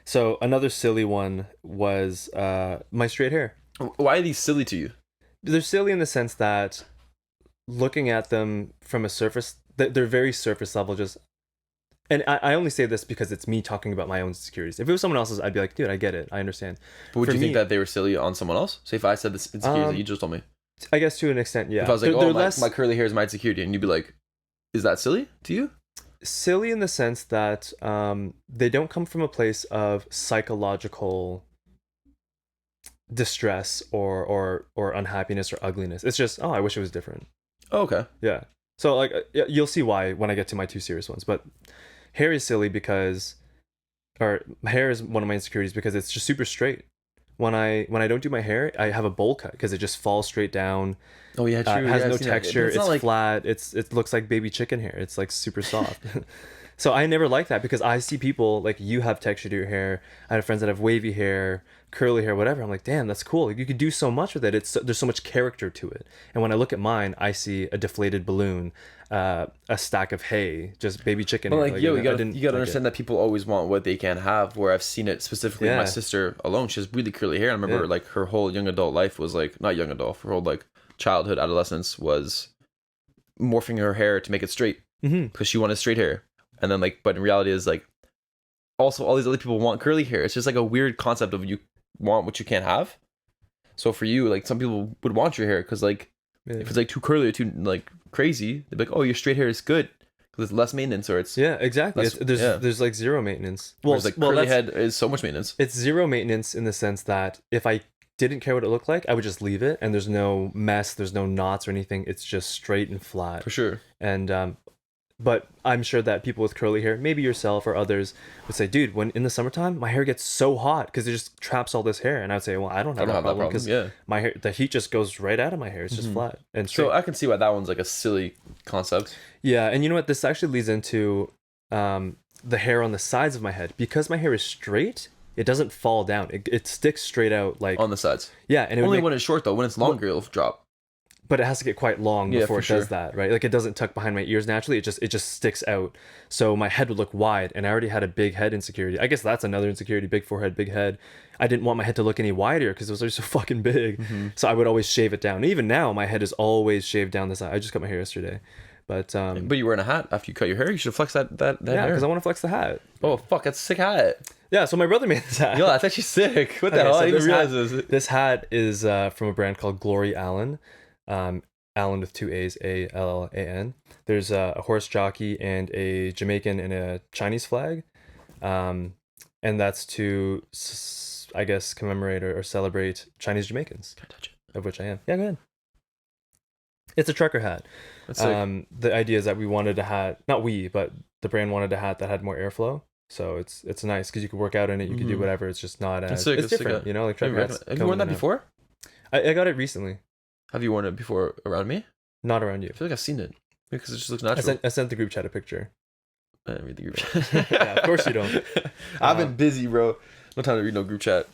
So another silly one was my straight hair. Why are these silly to you? They're silly in the sense that looking at them from a surface, they're very surface level. Just and I only say this because it's me talking about my own insecurities. If it was someone else's, I'd be like, dude, I get it, I understand. But would For you think me, that they were silly on someone else? Say if I said this insecurity that you just told me. I guess to an extent, yeah. If I was like, They're my curly hair is my insecurity, and you'd be like, is that silly to you? silly in the sense that they don't come from a place of psychological distress or unhappiness or ugliness. It's just, oh, I wish it was different. Oh, okay. Yeah. So like you'll see why when I get to my two serious ones. But hair is silly because, or hair is one of my insecurities because it's just super straight. When I don't do my hair, I have a bowl cut because it just falls straight down. Oh yeah, true. It has Yeah, no I've seen that. texture. It's It's not like flat. It looks like baby chicken hair. It's like super soft. So I never like that because I see people like you have texture to your hair. I have friends that have wavy hair, curly hair, whatever. I'm like, damn, that's cool. Like, you could do so much with it. There's so much character to it. And when I look at mine, I see a deflated balloon, a stack of hay, just baby chicken But hair. like, yo, you gotta like understand that people always want what they can't have. Where I've seen it specifically, my Yeah. sister alone, she has really curly hair. And I remember Yeah. like her whole young adult life was like not young adult, her whole like childhood, adolescence was morphing her hair to make it straight Mm-hmm. because she wanted straight hair. And then like, but in reality is like, also all these other people want curly hair. It's just like a weird concept of you want what you can't have. So for you, like some people would want your hair because like Yeah. if it's like too curly or too like crazy, they'd be like, oh, your straight hair is good because it's less maintenance or it's Yeah, exactly. That's- There's like zero maintenance. whereas like curly that's, head is so much maintenance. it's zero maintenance in the sense that if I didn't care what it looked like, I would just leave it, and there's no mess, there's no knots or anything. It's just straight and flat. For sure. And but I'm sure that people with curly hair, maybe yourself or others, would say, dude, when in the summertime my hair gets so hot because it just traps all this hair, and I would say, well, I don't have that problem because Yeah. my hair, the heat just goes right out of my hair. It's just flat and straight. So I can see why that one's like a silly concept. Yeah, and you know what? This actually leads into the hair on the sides of my head. Because my hair is straight, it doesn't fall down. It sticks straight out like On the sides. yeah, and it would Only make, when it's short though. When it's longer, it'll drop. but it has to get quite long Yeah, before for it does sure. that, right? Like it doesn't tuck behind my ears naturally. It just sticks out. So my head would look wide, and I already had a big head insecurity. I guess that's another insecurity: big forehead, big head. I didn't want my head to look any wider because it was already so fucking big. So I would always shave it down. Even now, my head is always shaved down the side. I just cut my hair yesterday, but But you're wearing a hat after you cut your hair. You should flex that yeah, hair. because I want to flex the hat. Oh fuck, that's a sick hat. Yeah, so my brother made this hat. Yo, that's actually sick. What the Okay, hell? so I didn't this realize hat- this. This hat is from a brand called Glory Allen. Allen with two A's, Allan. There's a horse jockey and a Jamaican and a Chinese flag. And that's to, I guess, commemorate or celebrate Chinese Jamaicans, Can't touch it. of which I am. Yeah, go ahead. It's a trucker hat. That's sick. The idea is that we wanted a hat, not we, but the brand wanted a hat that had more airflow. So it's nice because you could work out in it, you could do Mhm. whatever. It's just not as That's sick, it's that's sick, different, yeah. you know, like Have trucker hats. you worn that come in and out. before? I got it recently, Have you worn it before around me? not around you. I feel like I've seen it because it just looks I natural. sent the group chat a picture. I didn't read the group chat. Yeah, of course you don't. I've been busy, bro. No time to read no group chat.